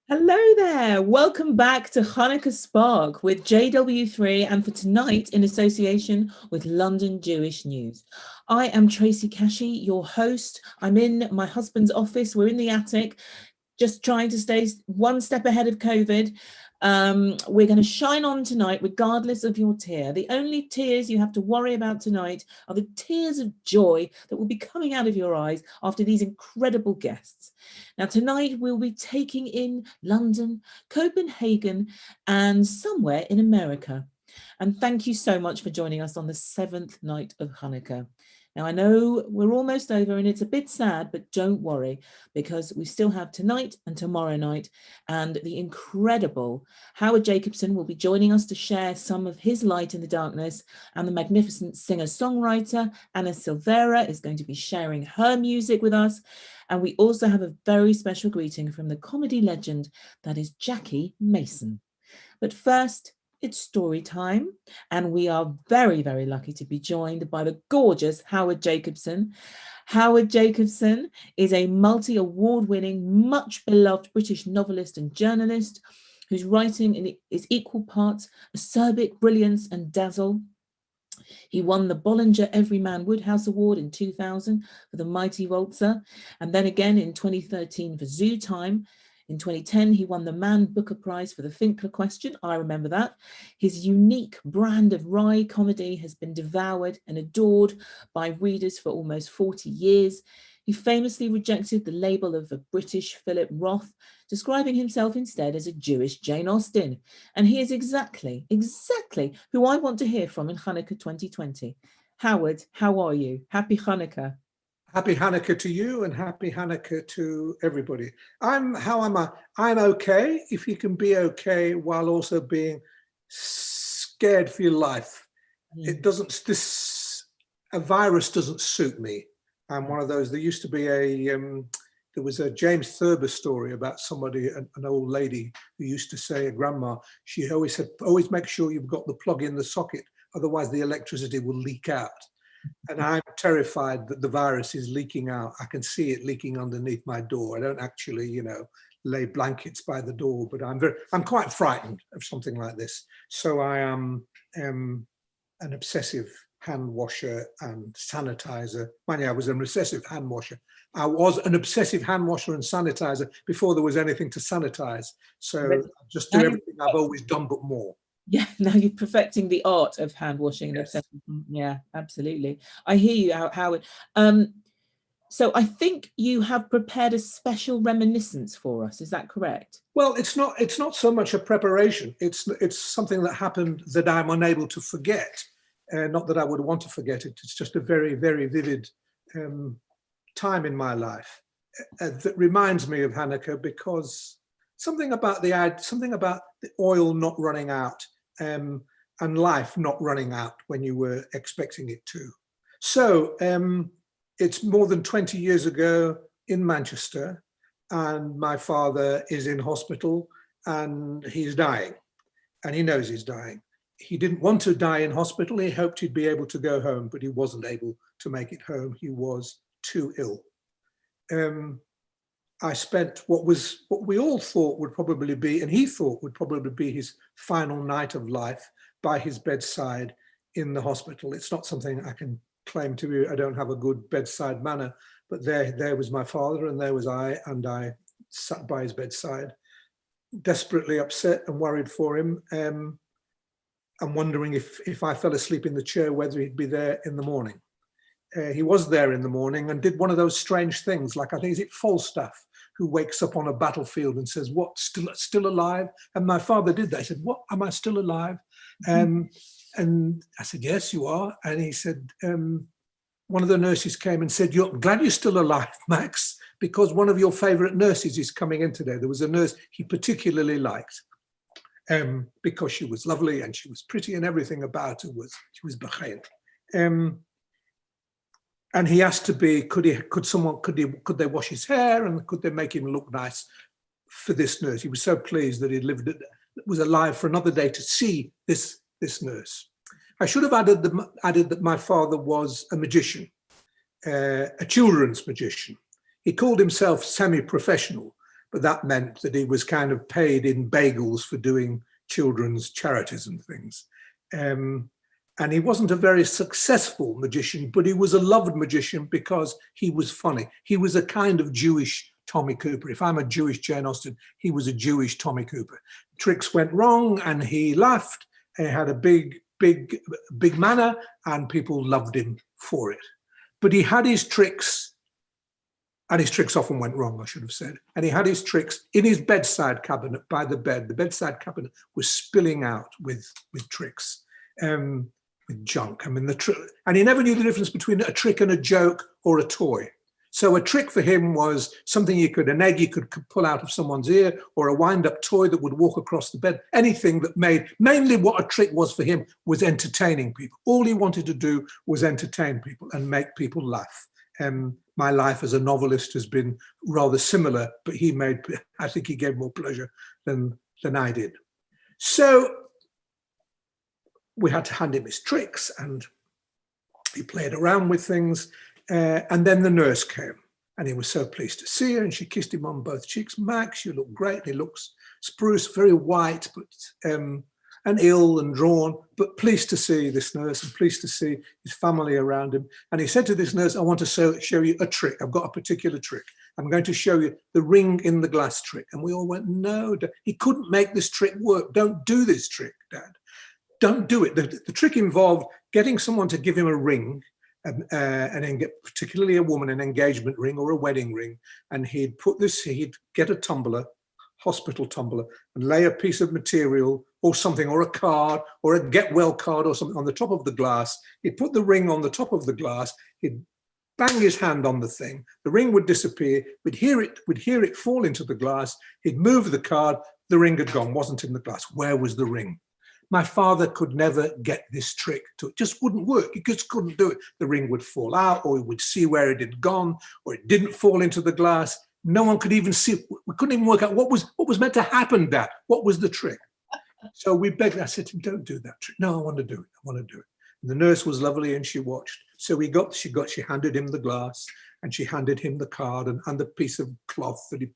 Hello there. Welcome back to Chanukah Spark with JW3 and for tonight in association with London Jewish News. I am Tracy Cashy, your host. I'm in my husband's office. We're in the attic, just trying to stay one step ahead of COVID. We're going to shine on tonight regardless of your tear. The only tears you have to worry about tonight are the tears of joy that will be coming out of your eyes after these incredible guests. Now tonight we'll be taking in London, Copenhagen and somewhere in America. And thank you so much for joining us on the 7th night of Hanukkah. Now, I know we're almost over and it's a bit sad, but don't worry, because we still have tonight and tomorrow night, and the incredible Howard Jacobson will be joining us to share some of his light in the darkness, and the magnificent singer-songwriter Ana Silvera is going to be sharing her music with us. And we also have a very special greeting from the comedy legend that is Jackie Mason. But first, it's story time, and we are very, very lucky to be joined by the gorgeous Howard Jacobson. Howard Jacobson is a multi-award-winning, much-beloved British novelist and journalist whose writing is equal parts acerbic brilliance and dazzle. He won the Bollinger Everyman Woodhouse Award in 2000 for The Mighty Waltzer, and then again in 2013 for Zoo Time. In 2010, he won the Man Booker Prize for The Finkler Question. I remember that. His unique brand of wry comedy has been devoured and adored by readers for almost 40 years. He famously rejected the label of a British Philip Roth, describing himself instead as a Jewish Jane Austen. And he is exactly who I want to hear from in Hanukkah 2020. Howard, how are you? Happy Hanukkah. Happy Hanukkah to you and happy Hanukkah to everybody. How am I? I'm okay, if you can be okay while also being scared for your life. A virus doesn't suit me. I'm one of those. There used to be there was a James Thurber story about somebody, an old lady who used to say, a grandma, she always said, always make sure you've got the plug in the socket, otherwise the electricity will leak out. And I'm terrified that the virus is leaking out. I can see it leaking underneath my door. I don't actually, lay blankets by the door, but I'm quite frightened of something like this. So I am an obsessive hand washer and sanitizer. Mind you, I was an obsessive hand washer. I was an obsessive hand washer and sanitizer before there was anything to sanitize. So I just do everything I've always done, but more. Yeah, now you're perfecting the art of hand washing and obsession. Yeah, absolutely. I hear you, Howard. So I think you have prepared a special reminiscence for us. Is that correct? Well, it's not so much a preparation. It's something that happened that I'm unable to forget. Not that I would want to forget it. It's just a very, very vivid time in my life that reminds me of Hanukkah, because something about the oil not running out. And life not running out when you were expecting it to. So it's more than 20 years ago in Manchester, and my father is in hospital and he's dying, and he knows he's dying. He didn't want to die in hospital. He hoped he'd be able to go home, but he wasn't able to make it home. He was too ill. I spent what we all thought would probably be, and he thought would probably be, his final night of life by his bedside in the hospital. It's not something I can claim to be. I don't have a good bedside manner, but there was my father and there was I, and I sat by his bedside, desperately upset and worried for him. I'm wondering if I fell asleep in the chair, whether he'd be there in the morning. He was there in the morning and did one of those strange things, like, I think, is it Falstaff, who wakes up on a battlefield and says, "What, still alive?" And my father did that. He said, "What, am I still alive?" And I said, "Yes, you are." And he said, one of the nurses came and said, "You're glad you're still alive, Max, because one of your favorite nurses is coming in today." There was a nurse he particularly liked, because she was lovely and she was pretty, and everything about her she was bechein. And he asked to be, could they wash his hair and could they make him look nice for this nurse? He was so pleased that he was alive for another day to see this nurse. I should have added that my father was a magician, a children's magician. He called himself semi-professional, but that meant that he was kind of paid in bagels for doing children's charities and things. And he wasn't a very successful magician, but he was a loved magician because he was funny. He was a kind of Jewish Tommy Cooper. If I'm a Jewish Jane Austen, he was a Jewish Tommy Cooper. Tricks went wrong and he laughed. He had a big manner and people loved him for it. But he had his tricks, and his tricks often went wrong, I should have said. And he had his tricks in his bedside cabinet by the bed. The bedside cabinet was spilling out with tricks. With junk. I mean, and he never knew the difference between a trick and a joke or a toy. So a trick for him was something an egg you could pull out of someone's ear, or a wind-up toy that would walk across the bed. Anything that mainly what a trick was for him was entertaining people. All he wanted to do was entertain people and make people laugh. My life as a novelist has been rather similar, but I think he gave more pleasure than I did. So we had to hand him his tricks and he played around with things. And then the nurse came and he was so pleased to see her, and she kissed him on both cheeks. Max, you look great. He looks spruce, very white, but and ill and drawn, but pleased to see this nurse and pleased to see his family around him. And he said to this nurse, I want to show you a trick. I've got a particular trick. I'm going to show you the ring in the glass trick. And we all went, no, he couldn't make this trick work. Don't do this trick, Dad. Don't do it. The trick involved getting someone to give him a ring, and then particularly a woman, an engagement ring or a wedding ring. And he'd get a tumbler, hospital tumbler, and lay a piece of material or something, or a card, or a get well card or something on the top of the glass. He'd put the ring on the top of the glass. He'd bang his hand on the thing. The ring would disappear. We'd hear it fall into the glass. He'd move the card. The ring had gone, wasn't in the glass. Where was the ring? My father could never get this trick to it. Just wouldn't work. He just couldn't do it. The ring would fall out, or he would see where it had gone, or it didn't fall into the glass. No one could even see. We couldn't even work out what was meant to happen, Dad. What was the trick? So we begged. I said to him, don't do that trick. No, I want to do it. I want to do it. And the nurse was lovely and she watched. So she handed him the glass and she handed him the card and the piece of cloth that he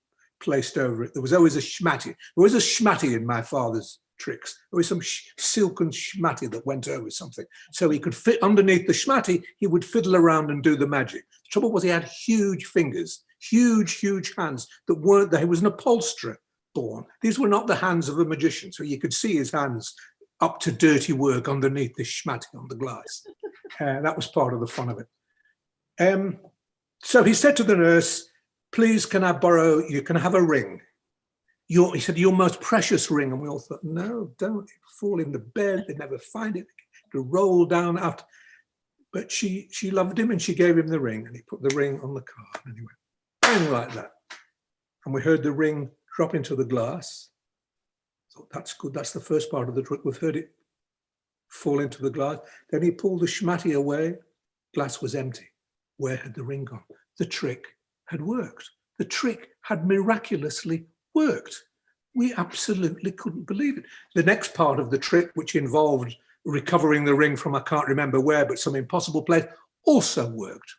placed over it. There was always a schmatty. There was a schmatty in my father's tricks. There was some silken schmatty that went over something. So he could fit underneath the schmatty, he would fiddle around and do the magic. The trouble was he had huge fingers, huge hands that weren't there. He was an upholsterer born. These were not the hands of a magician. So you could see his hands up to dirty work underneath the schmatty on the glass. That was part of the fun of it. So he said to the nurse, please, can I have a ring? He said, your most precious ring. And we all thought, no, don't. It'd fall in the bed. They'd never find it. It would roll down after. But she loved him and she gave him the ring. And he put the ring on the card. And he went, bang, like that. And we heard the ring drop into the glass. I thought, that's good. That's the first part of the trick. We've heard it fall into the glass. Then he pulled the schmatty away. Glass was empty. Where had the ring gone? The trick had worked. The trick had miraculously worked. We absolutely couldn't believe it. The next part of the trick, which involved recovering the ring from I can't remember where, but some impossible place, also worked.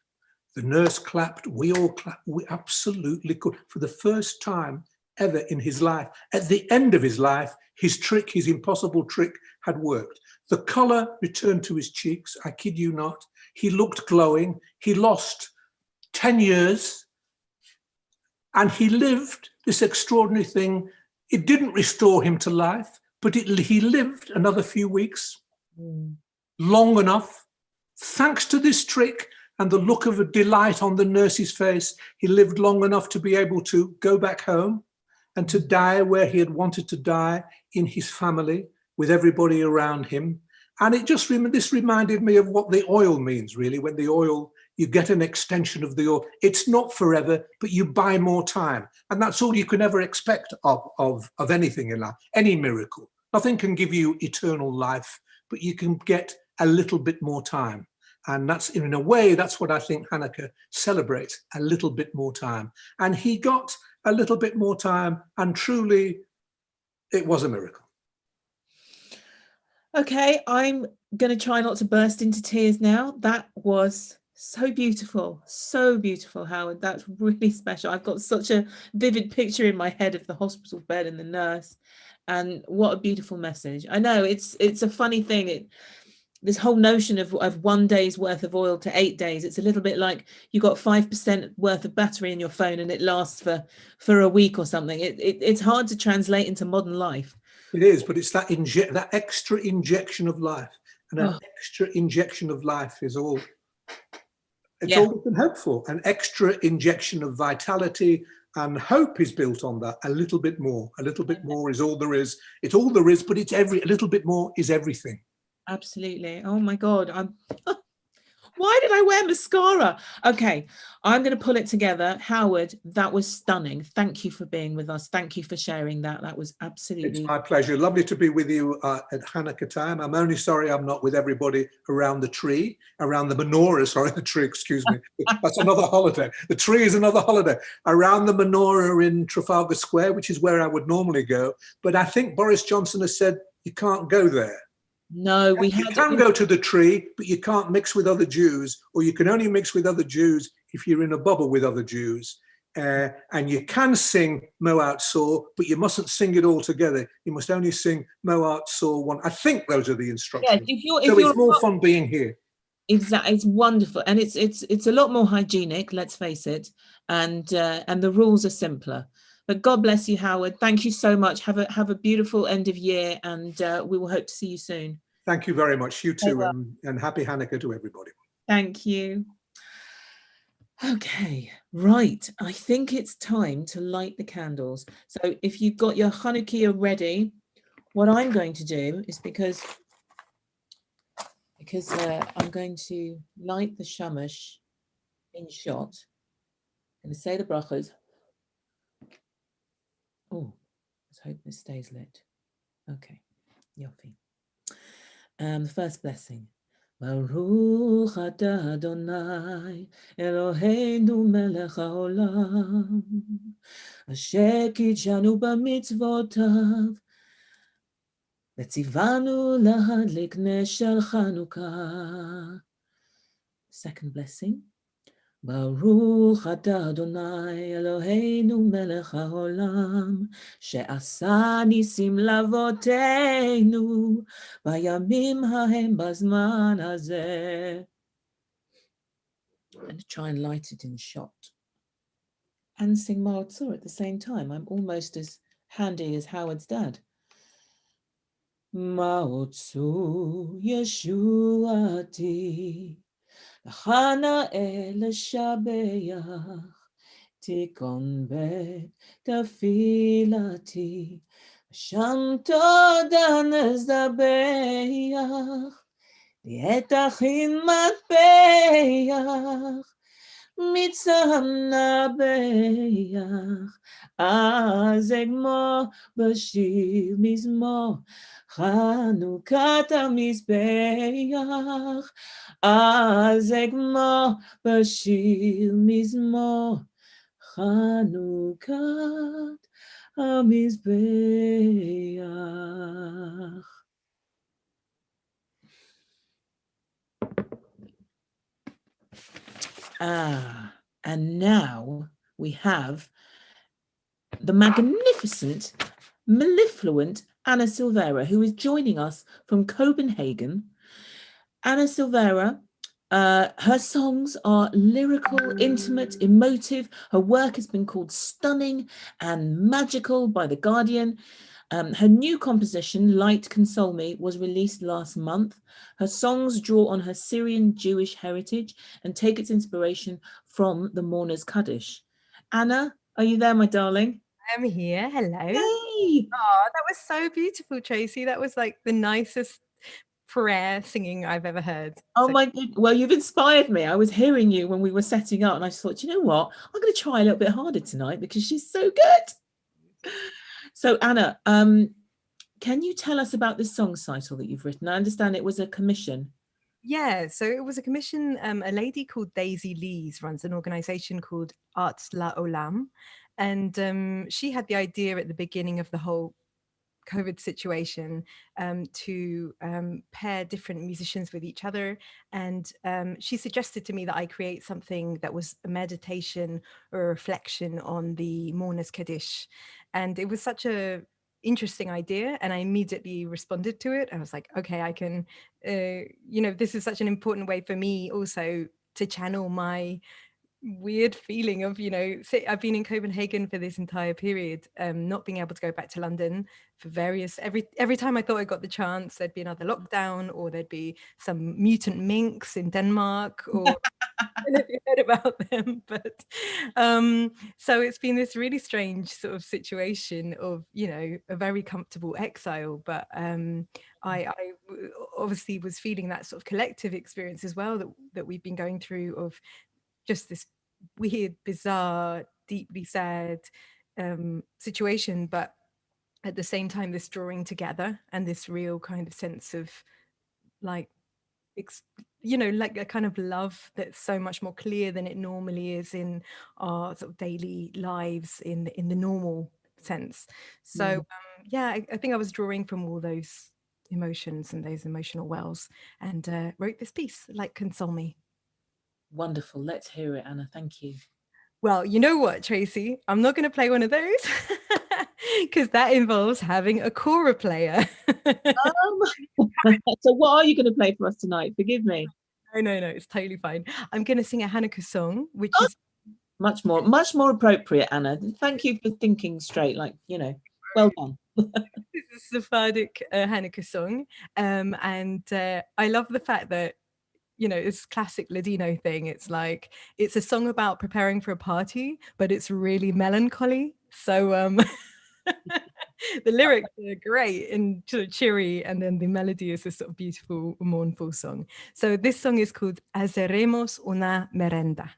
The nurse clapped, we all clapped. We absolutely could. For the first time ever in his life, at the end of his life, his impossible trick had worked. The colour returned to his cheeks, I kid you not. He looked glowing. He lost 10 years and he lived this extraordinary thing. It didn't restore him to life, but he lived another few weeks, long enough. Thanks to this trick and the look of a delight on the nurse's face, he lived long enough to be able to go back home and to die where he had wanted to die, in his family, with everybody around him. And this reminded me of what the oil means, really, when the oil, you get an extension of the oil. It's not forever, but you buy more time. And that's all you can ever expect of anything in life, any miracle. Nothing can give you eternal life, but you can get a little bit more time. And that's, in a way, that's what I think Chanukah celebrates, a little bit more time. And he got a little bit more time, and truly, it was a miracle. Okay, I'm going to try not to burst into tears now. That was So beautiful, Howard. That's really special. I've got such a vivid picture in my head of the hospital bed and the nurse, and what a beautiful message. I know it's a funny thing. This whole notion of 1 day's worth of oil to 8 days, it's a little bit like you got 5% worth of battery in your phone and it lasts for a week or something. It's hard to translate into modern life. It is, but it's that extra injection of life, and an Oh, extra injection of life is all. It's yeah. all we can hope for. An extra injection of vitality and hope is built on that. A little bit more. A little bit more is all there is. It's all there is, but it's a little bit more is everything. Absolutely. Oh my God. Why did I wear mascara? Okay, I'm going to pull it together. Howard, that was stunning. Thank you for being with us. Thank you for sharing that. That was absolutely... It's my pleasure. Lovely to be with you at Chanukah time. I'm only sorry I'm not with everybody around the tree, around the menorah. Sorry, the tree, excuse me. That's another holiday. The tree is another holiday. Around the menorah in Trafalgar Square, which is where I would normally go. But I think Boris Johnson has said you can't go there. No, you can go to the tree, but you can't mix with other Jews, or you can only mix with other Jews if you're in a bubble with other Jews. And you can sing Moat Sor, but you mustn't sing it all together. You must only sing Moat Sor one. I think those are the instructions. Yes, so it's more fun being here. Exactly, it's wonderful, and it's a lot more hygienic. Let's face it, and the rules are simpler. But God bless you, Howard. Thank you so much. Have a beautiful end of year, and we will hope to see you soon. Thank you very much. You too, and happy Hanukkah to everybody. Thank you. Okay, right. I think it's time to light the candles. So if you've got your Chanukiah ready, what I'm going to do is because I'm going to light the shamash in shot. I'm going to say the brachas. Oh, let's hope this stays lit. Okay, Yofi. The first blessing. Baruch atah Adonai Eloheinu melech haolam asher kidshanu b'mitzvotav v'tzivanu lahadlik ner shel Chanukah. Second blessing. Baruch atah Adonai Eloheinu melech haolam she'asa nisim lavotenu bayamim hahem bazman hazeh. And try and light it in shot and sing Maot Sor at the same time. I'm almost as handy as Howard's dad. Maot Sor Yeshuati Chana el shabeach tikon bet tefilati sham toda nezdabeach lietachin matbeach mitzam nabeach azegmo b'shir mizmo Chanukah mizbeach azegmo b'shir mizmo Chanukah mizbeach. And now we have the magnificent, mellifluent Ana Silvera, who is joining us from Copenhagen. Ana Silvera, her songs are lyrical, intimate, emotive. Her work has been called stunning and magical by The Guardian. Her new composition, Light Console Me, was released last month. Her songs draw on her Syrian Jewish heritage and take its inspiration from the Mourner's Kaddish. Anna, are you there, my darling? I'm here. Hello. Hey! Oh, that was so beautiful, Tracy. That was like the nicest prayer singing I've ever heard. Oh my God. Well, you've inspired me. I was hearing you when we were setting up and I just thought, you know what? I'm going to try a little bit harder tonight because she's so good. So Anna, can you tell us about this song title that you've written? I understand it was a commission. Yeah, so it was a commission. A lady called Daisy Lees runs an organization called Arts La Olam. And she had the idea at the beginning of the whole COVID situation to pair different musicians with each other. And she suggested to me that I create something that was a meditation or a reflection on the mourner's Kaddish. And it was such a interesting idea, and I immediately responded to it. I was like, okay, I can, this is such an important way for me also to channel my weird feeling of, I've been in Copenhagen for this entire period, not being able to go back to London for various, every time I thought I got the chance, there'd be another lockdown, or there'd be some mutant minks in Denmark, or I don't know if you heard about them, but so it's been this really strange sort of situation of, a very comfortable exile, but I obviously was feeling that sort of collective experience as well that we've been going through, of just this weird, bizarre, deeply sad situation, but at the same time this drawing together and this real kind of sense of like like a kind of love that's so much more clear than it normally is in our sort of daily lives in the normal sense. So I think I was drawing from all those emotions and those emotional wells, and wrote this piece, Like Console Me. Wonderful. Let's hear it, Anna. Thank you. Well, you know what, Tracy? I'm not going to play one of those because that involves having a kora player. So what are you going to play for us tonight? Forgive me. No, it's totally fine. I'm going to sing a Channukah song, which is much more appropriate, Anna. Thank you for thinking straight, well done. This is a Sephardic Channukah song, and I love the fact that it's classic Ladino thing. It's like, it's a song about preparing for a party, but it's really melancholy. So the lyrics are great and sort of cheery, and then the melody is a sort of beautiful, mournful song. So this song is called Haceremos una merenda.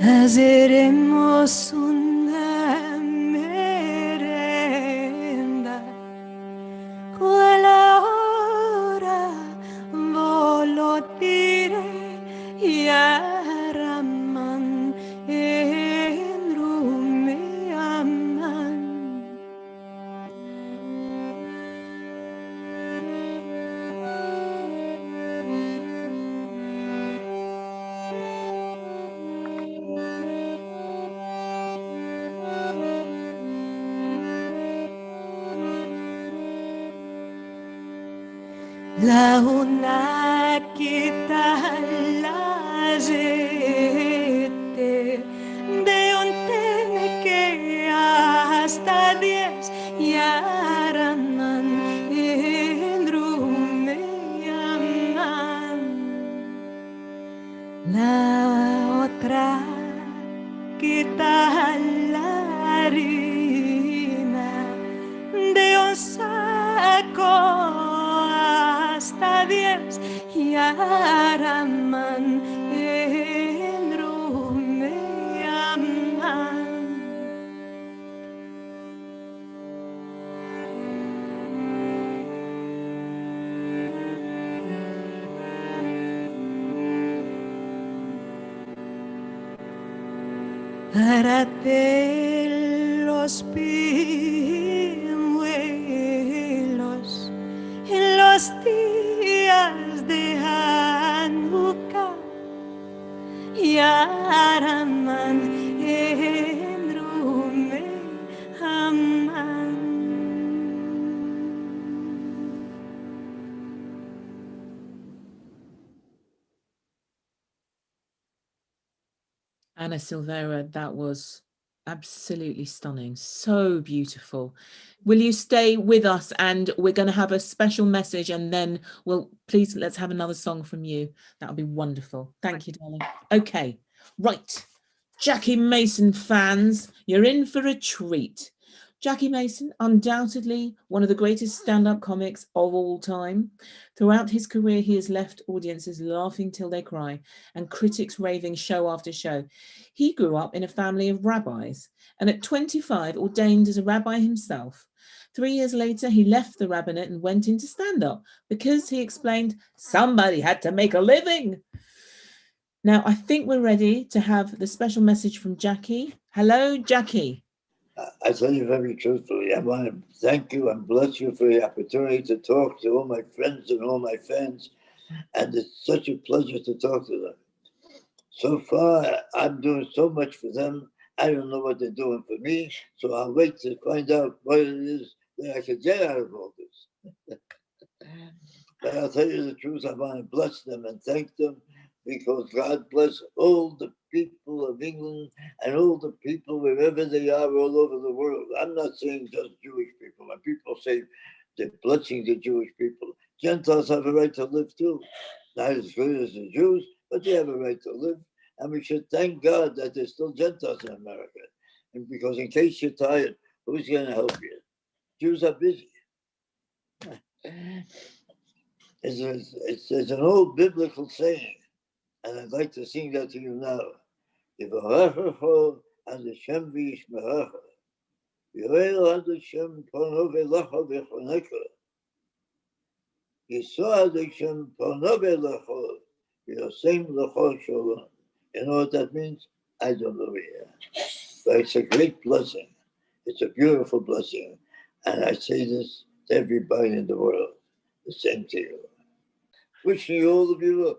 Haceremos una merenda, quella ora volotire yaraman en rumeaman. La una quita la gente de un tene que hasta 10 yaranan en rumeaman. La otra quita la harina de un saco hasta 10 yaraman en rumeaman. Párate los piñuelos en los días de Channukah, yaraman en rumeaman. Ana Silvera, that was absolutely stunning. So beautiful. Will you stay with us, and we're going to have a special message, and then let's have another song from you. That would be wonderful. Thank you, darling. Okay, right. Jackie Mason fans, you're in for a treat. Jackie Mason, undoubtedly one of the greatest stand-up comics of all time. Throughout his career, he has left audiences laughing till they cry and critics raving show after show. He grew up in a family of rabbis and at 25 ordained as a rabbi himself. 3 years later, he left the rabbinate and went into stand-up because he explained somebody had to make a living. Now, I think we're ready to have the special message from Jackie. Hello, Jackie. I tell you very truthfully, I want to thank you and bless you for the opportunity to talk to all my friends and all my fans. And it's such a pleasure to talk to them. So far, I'm doing so much for them. I don't know what they're doing for me. So I'll wait to find out what it is that I can get out of all this. But I'll tell you the truth, I want to bless them and thank them, because God bless all the people of England and all the people wherever they are all over the world. I'm not saying just Jewish people. When people say they're blessing the Jewish people, Gentiles have a right to live too. Not as good as the Jews, but they have a right to live. And we should thank God that there's still Gentiles in America. And because in case you're tired, who's going to help you? Jews are busy. It's an old biblical saying, and I'd like to sing that to you now. Yivarechecho ad Hashem v'yishmerecha, Yoel ad Hashem pano v'elecha v'chonecha, Yisro ad Hashem pano v'elecha, v'yosem lecha shalom. You know what that means? I don't know yet. But it's a great blessing. It's a beautiful blessing. And I say this to everybody in the world. The same to you. Wishing all of you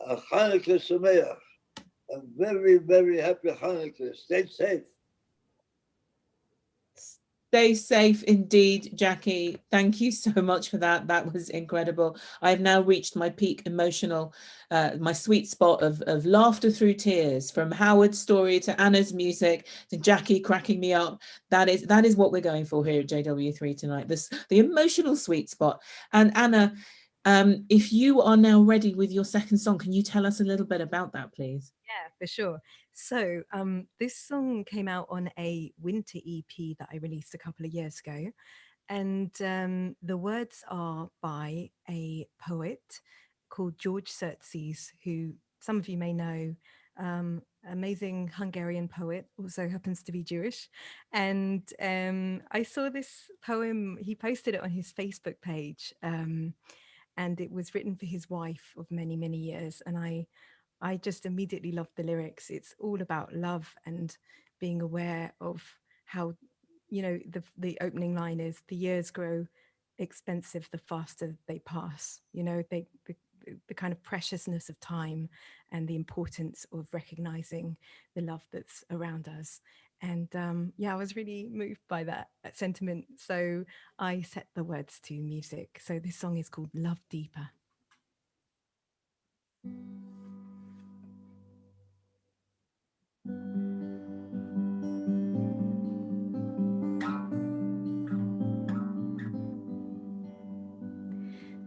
a Chanukah Sameach. A very, very happy Hanukkah. Stay safe. Stay safe indeed, Jackie. Thank you so much for that. That was incredible. I've now reached my peak emotional, my sweet spot of laughter through tears, from Howard's story to Anna's music to Jackie cracking me up. That is what we're going for here at JW3 tonight. The emotional sweet spot. And Anna, if you are now ready with your second song, can you tell us a little bit about that, please? Yeah, for sure. So this song came out on a winter EP that I released a couple of years ago. And the words are by a poet called George Surtses, who some of you may know, amazing Hungarian poet, also happens to be Jewish. And I saw this poem, he posted it on his Facebook page, and it was written for his wife of many, many years. And I just immediately loved the lyrics. It's all about love and being aware of how, you know, the opening line is, the years grow expensive the faster they pass. You know, the kind of preciousness of time and the importance of recognizing the love that's around us. And yeah, I was really moved by that sentiment. So I set the words to music. So this song is called Love Deeper.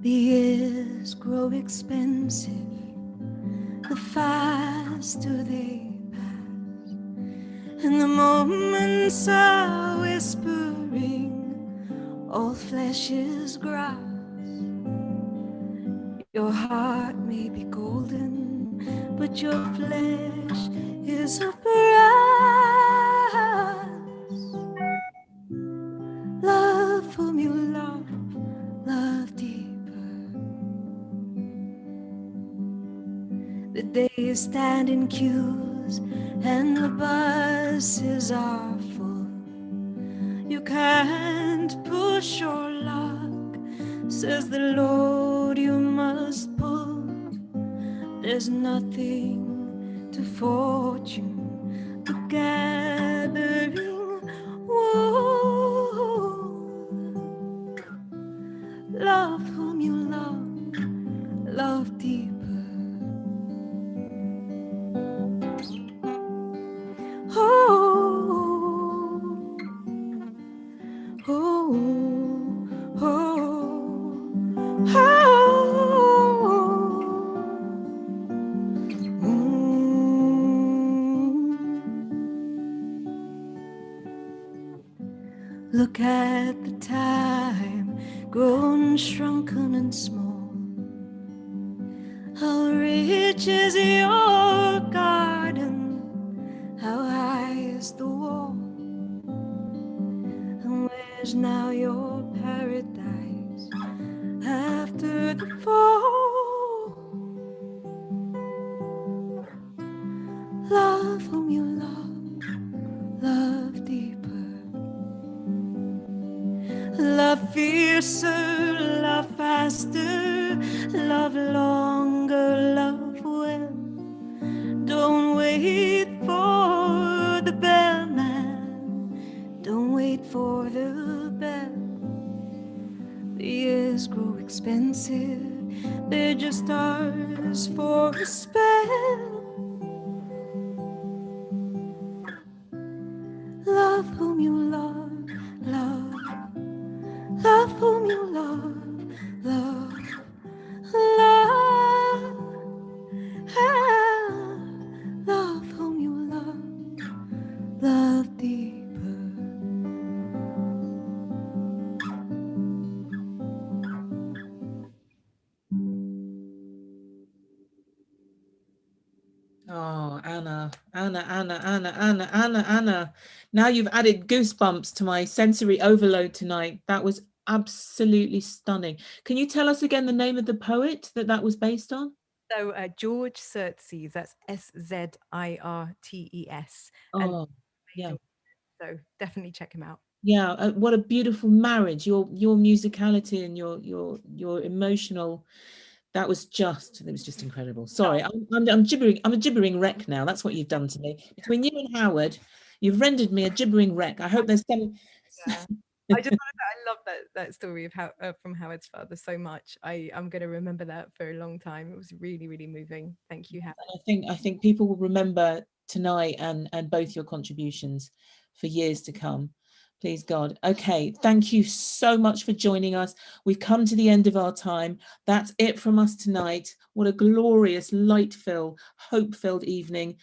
The years grow expensive the faster they pass, and the moments are whispering, all flesh is grass. Your heart may be golden, but your flesh is of brass. Love whom you love, love deeper. The days stand in queues and the buses are full. You can't push your luck, says the Lord, you must pull. There's nothing to fortune, the gathering wool. Love whom you love, love deeper. Look at the time, grown shrunken and small. How rich is your garden, how high is the wall, and where There's now your paradise after the fall. Love whom you love deeper. Love fiercer, love faster, love longer, love well. Don't wait for the bellman, don't wait for the bell. The years grow expensive, they're just ours for a spell. Love whom you love, love whom you love, love, love whom you love deeper. Oh, Anna. Now you've added goosebumps to my sensory overload tonight. That was absolutely stunning. Can you tell us again the name of the poet that was based on? So George Surtees, that's Sirtes. Oh, yeah. So definitely check him out. Yeah, what a beautiful marriage. Your musicality and your emotional. It was just incredible. Sorry, I'm gibbering. I'm a gibbering wreck now. That's what you've done to me. Between you and Howard, you've rendered me a gibbering wreck. I hope there's some. Yeah. I love that story of from Howard's father so much. I'm going to remember that for a long time. It was really, really moving. Thank you, Howard. I think people will remember tonight and both your contributions for years to come. Please God. Okay, thank you so much for joining us. We've come to the end of our time. That's it from us tonight. What a glorious, light-filled, hope-filled evening.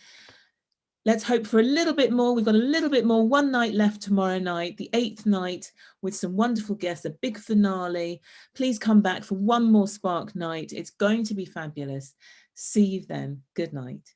Let's hope for a little bit more. We've got a little bit more. One night left tomorrow night, the 8th night, with some wonderful guests, a big finale. Please come back for one more Spark night. It's going to be fabulous. See you then. Good night.